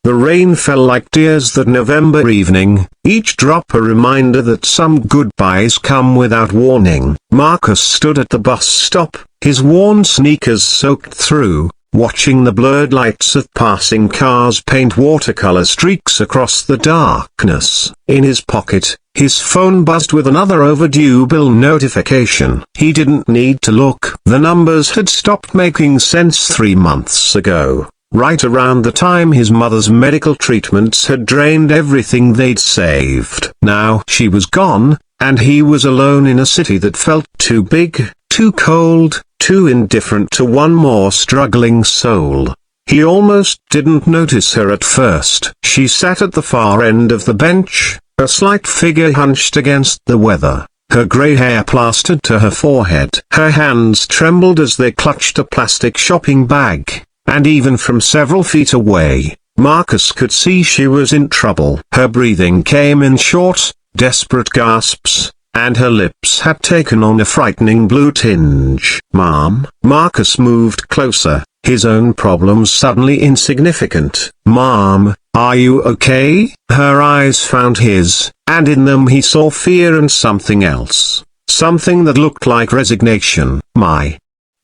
The rain fell like tears that November evening, each drop a reminder that some goodbyes come without warning. Marcus stood at the bus stop, his worn sneakers soaked through, watching the blurred lights of passing cars paint watercolor streaks across the darkness. In his pocket, his phone buzzed with another overdue bill notification. He didn't need to look. The numbers had stopped making sense 3 months ago, right around the time his mother's medical treatments had drained everything they'd saved. Now she was gone, and he was alone in a city that felt too big, too cold, too indifferent to one more struggling soul. He almost didn't notice her at first. She sat at the far end of the bench, a slight figure hunched against the weather, her grey hair plastered to her forehead. Her hands trembled as they clutched a plastic shopping bag, and even from several feet away, Marcus could see she was in trouble. Her breathing came in short, desperate gasps, and her lips had taken on a frightening blue tinge. "Mom?" Marcus moved closer, his own problems suddenly insignificant. "Mom, are you okay?" Her eyes found his, and in them he saw fear and something else. Something that looked like resignation. My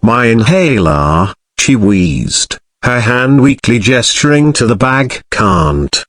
inhaler," she wheezed, her hand weakly gesturing to the bag. "Can't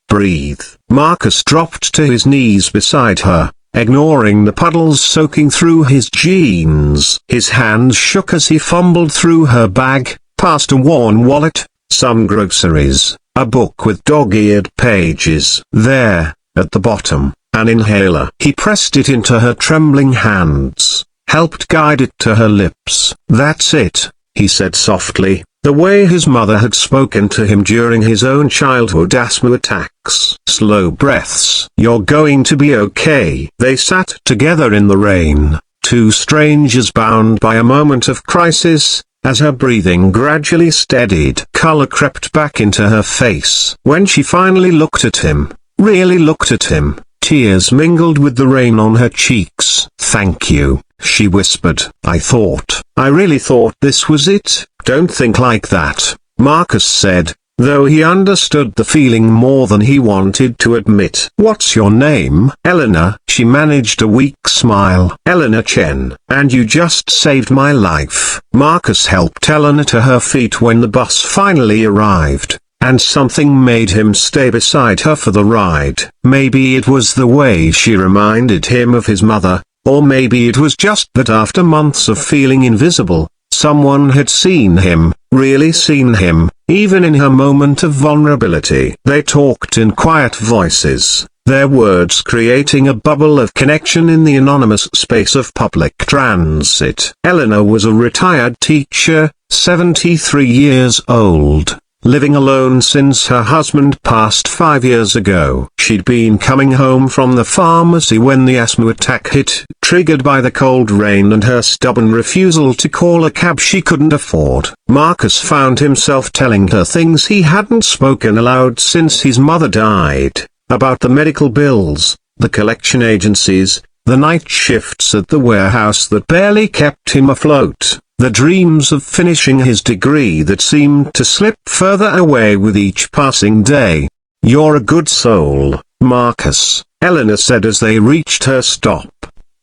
breathe." Marcus dropped to his knees beside her, ignoring the puddles soaking through his jeans. His hands shook as he fumbled through her bag, past a worn wallet, some groceries, a book with dog-eared pages. There, at the bottom, an inhaler. He pressed it into her trembling hands, helped guide it to her lips. "That's it," he said softly, the way his mother had spoken to him during his own childhood asthma attacks. "Slow breaths. You're going to be okay." They sat together in the rain, two strangers bound by a moment of crisis. As her breathing gradually steadied, color crept back into her face. When she finally looked at him, really looked at him, tears mingled with the rain on her cheeks. "Thank you," she whispered. I really thought this was it." "Don't think like that," Marcus said, though he understood the feeling more than he wanted to admit. "What's your name?" "Eleanor." She managed a weak smile. "Eleanor Chen. And you just saved my life." Marcus helped Eleanor to her feet when the bus finally arrived, and something made him stay beside her for the ride. Maybe it was the way she reminded him of his mother, or maybe it was just that after months of feeling invisible, someone had seen him, really seen him, even in her moment of vulnerability. They talked in quiet voices, their words creating a bubble of connection in the anonymous space of public transit. Eleanor was a retired teacher, 73 years old, living alone since her husband passed 5 years ago. She'd been coming home from the pharmacy when the asthma attack hit, triggered by the cold rain and her stubborn refusal to call a cab she couldn't afford. Marcus found himself telling her things he hadn't spoken aloud since his mother died, about the medical bills, the collection agencies, the night shifts at the warehouse that barely kept him afloat, the dreams of finishing his degree that seemed to slip further away with each passing day. "You're a good soul, Marcus," Eleanor said as they reached her stop.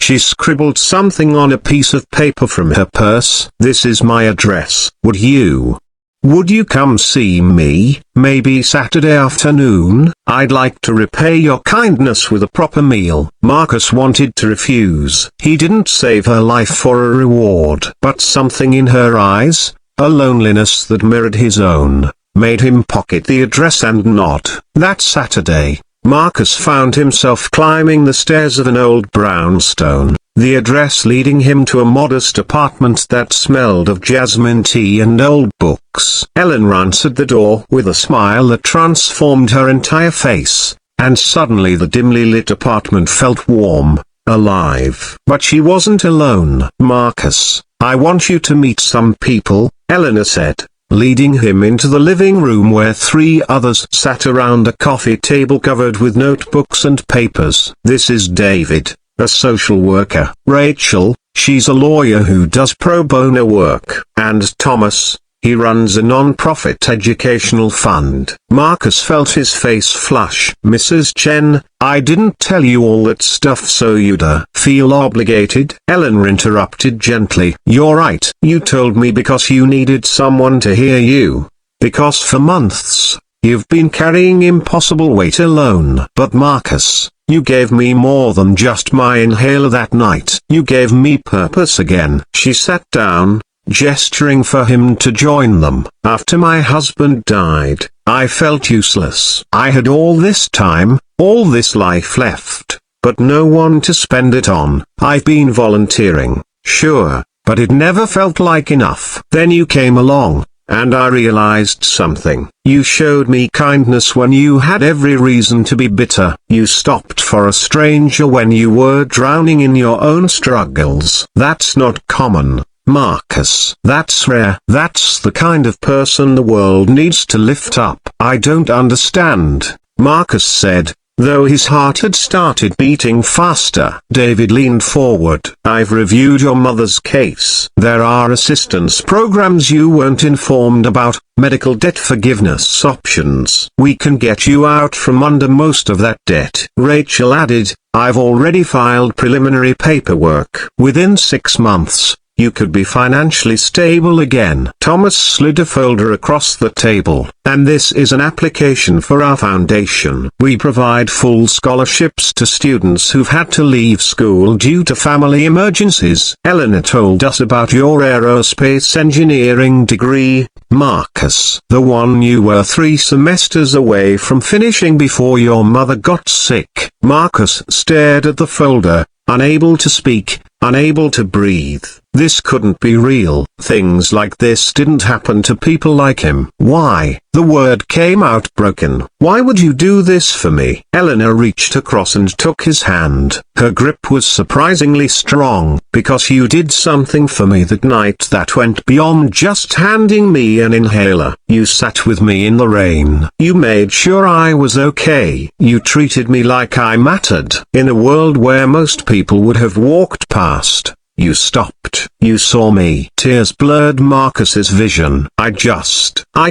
She scribbled something on a piece of paper from her purse. "This is my address. Would you come see me, maybe Saturday afternoon? I'd like to repay your kindness with a proper meal." Marcus wanted to refuse. He didn't save her life for a reward. But something in her eyes, a loneliness that mirrored his own, made him pocket the address and nod. That Saturday, Marcus found himself climbing the stairs of an old brownstone, the address leading him to a modest apartment that smelled of jasmine tea and old books. Eleanor answered the door with a smile that transformed her entire face, and suddenly the dimly lit apartment felt warm, alive. But she wasn't alone. "Marcus, I want you to meet some people," Eleanor said, leading him into the living room where 3 others sat around a coffee table covered with notebooks and papers. "This is David, a social worker. Rachel, she's a lawyer who does pro bono work. And Thomas, He runs a non-profit educational fund. Marcus felt his face flush. Mrs. Chen, I didn't tell you all that stuff so you'd feel obligated. Eleanor interrupted gently. You're right. You told me because you needed someone to hear you. Because for months, you've been carrying impossible weight alone. But Marcus, you gave me more than just my inhaler that night. You gave me purpose again. She sat down, gesturing for him to join them. After my husband died, I felt useless. I had all this time, all this life left, but no one to spend it on. I've been volunteering, sure, but it never felt like enough. Then you came along, and I realized something. You showed me kindness when you had every reason to be bitter. You stopped for a stranger when you were drowning in your own struggles. That's not common, Marcus. That's rare. That's the kind of person the world needs to lift up. I don't understand, Marcus said, though his heart had started beating faster. David leaned forward. I've reviewed your mother's case. There are assistance programs you weren't informed about, medical debt forgiveness options. We can get you out from under most of that debt. Rachel added, I've already filed preliminary paperwork. Within 6 months, you could be financially stable again. Thomas slid a folder across the table. And this is an application for our foundation. We provide full scholarships to students who've had to leave school due to family emergencies. Eleanor told us about your aerospace engineering degree, Marcus. The one you were 3 semesters away from finishing before your mother got sick. Marcus stared at the folder, unable to speak, unable to breathe. This couldn't be real. Things like this didn't happen to people like him. Why? The word came out broken. Why would you do this for me? Eleanor reached across and took his hand. Her grip was surprisingly strong. Because you did something for me that night that went beyond just handing me an inhaler. You sat with me in the rain. You made sure I was okay. You treated me like I mattered. In a world where most people would have walked past, you stopped. You saw me. Tears blurred Marcus's vision. I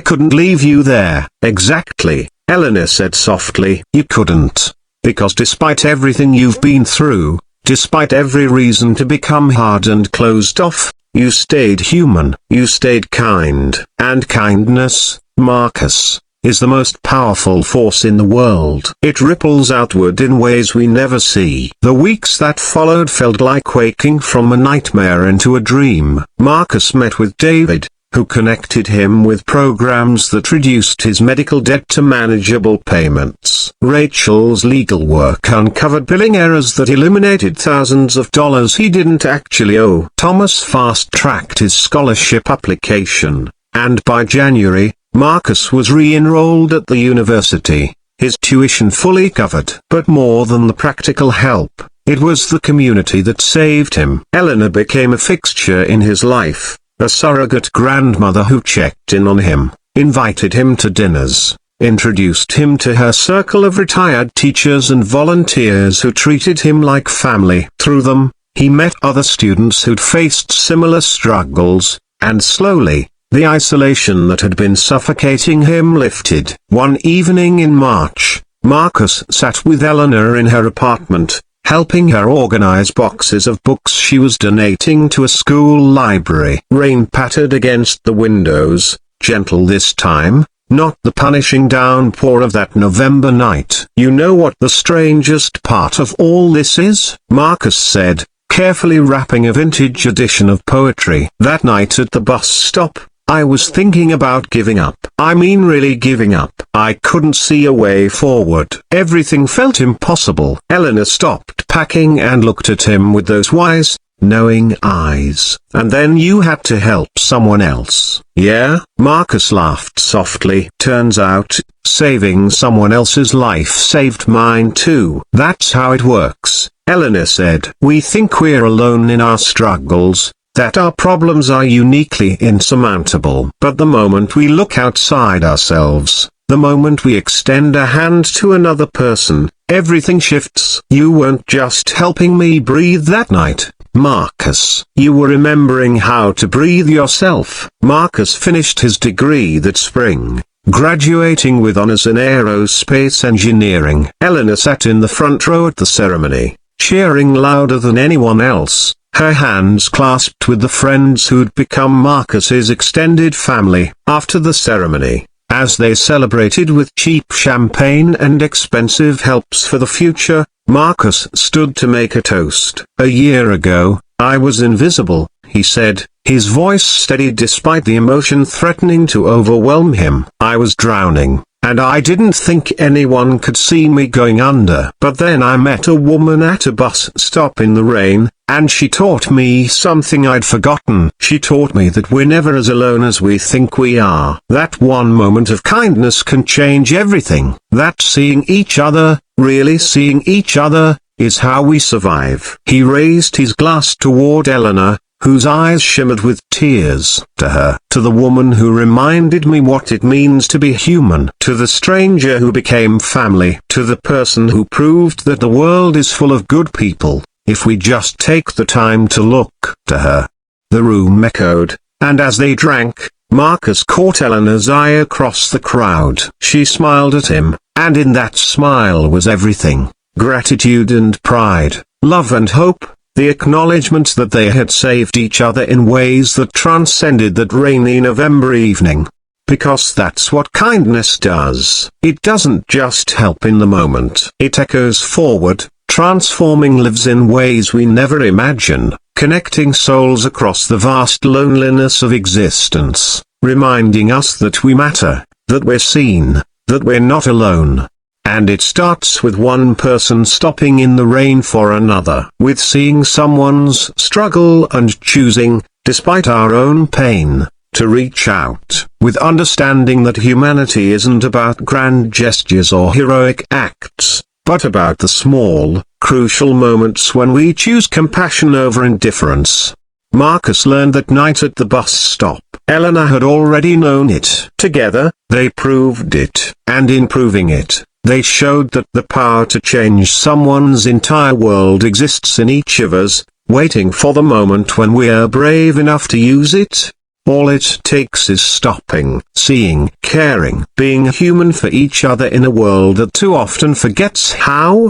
couldn't leave you there. Exactly, Eleanor said softly. You couldn't. Because despite everything you've been through, despite every reason to become hard and closed off, you stayed human. You stayed kind. And kindness, Marcus, is the most powerful force in the world. It ripples outward in ways we never see. The weeks that followed felt like waking from a nightmare into a dream. Marcus met with David, who connected him with programs that reduced his medical debt to manageable payments. Rachel's legal work uncovered billing errors that eliminated thousands of dollars he didn't actually owe. Thomas fast-tracked his scholarship application, and by January, Marcus was re-enrolled at the university, his tuition fully covered. But more than the practical help, it was the community that saved him. Eleanor became a fixture in his life, a surrogate grandmother who checked in on him, invited him to dinners, introduced him to her circle of retired teachers and volunteers who treated him like family. Through them, he met other students who'd faced similar struggles, and slowly, the isolation that had been suffocating him lifted. One evening in March, Marcus sat with Eleanor in her apartment, helping her organize boxes of books she was donating to a school library. Rain pattered against the windows, gentle this time, not the punishing downpour of that November night. You know what the strangest part of all this is? Marcus said, carefully wrapping a vintage edition of poetry. That night at the bus stop, I was thinking about giving up. I mean really giving up. I couldn't see a way forward. Everything felt impossible. Eleanor stopped packing and looked at him with those wise, knowing eyes. And then you had to help someone else. Yeah? Marcus laughed softly. Turns out, saving someone else's life saved mine too. That's how it works, Eleanor said. We think we're alone in our struggles, that our problems are uniquely insurmountable. But the moment we look outside ourselves, the moment we extend a hand to another person, everything shifts. You weren't just helping me breathe that night, Marcus. You were remembering how to breathe yourself. Marcus finished his degree that spring, graduating with honors in aerospace engineering. Eleanor sat in the front row at the ceremony, cheering louder than anyone else, her hands clasped with the friends who'd become Marcus's extended family. After the ceremony, as they celebrated with cheap champagne and expensive helps for the future, Marcus stood to make a toast. "A year ago, I was invisible," he said, his voice steady despite the emotion threatening to overwhelm him. "I was drowning, and I didn't think anyone could see me going under. But then I met a woman at a bus stop in the rain, and she taught me something I'd forgotten. She taught me that we're never as alone as we think we are. That one moment of kindness can change everything. That seeing each other, really seeing each other, is how we survive." He raised his glass toward Eleanor, whose eyes shimmered with tears. "To her, to the woman who reminded me what it means to be human, to the stranger who became family, to the person who proved that the world is full of good people, if we just take the time to look." "To her." The room echoed, and as they drank, Marcus caught Eleanor's eye across the crowd. She smiled at him, and in that smile was everything: gratitude and pride, love and hope, the acknowledgement that they had saved each other in ways that transcended that rainy November evening. Because that's what kindness does. It doesn't just help in the moment. It echoes forward, transforming lives in ways we never imagine, connecting souls across the vast loneliness of existence, reminding us that we matter, that we're seen, that we're not alone. And it starts with one person stopping in the rain for another. With seeing someone's struggle and choosing, despite our own pain, to reach out. With understanding that humanity isn't about grand gestures or heroic acts, but about the small, crucial moments when we choose compassion over indifference. Marcus learned that night at the bus stop. Eleanor had already known it. Together, they proved it. And in proving it, they showed that the power to change someone's entire world exists in each of us, waiting for the moment when we're brave enough to use it. All it takes is stopping, seeing, caring, being human for each other in a world that too often forgets how.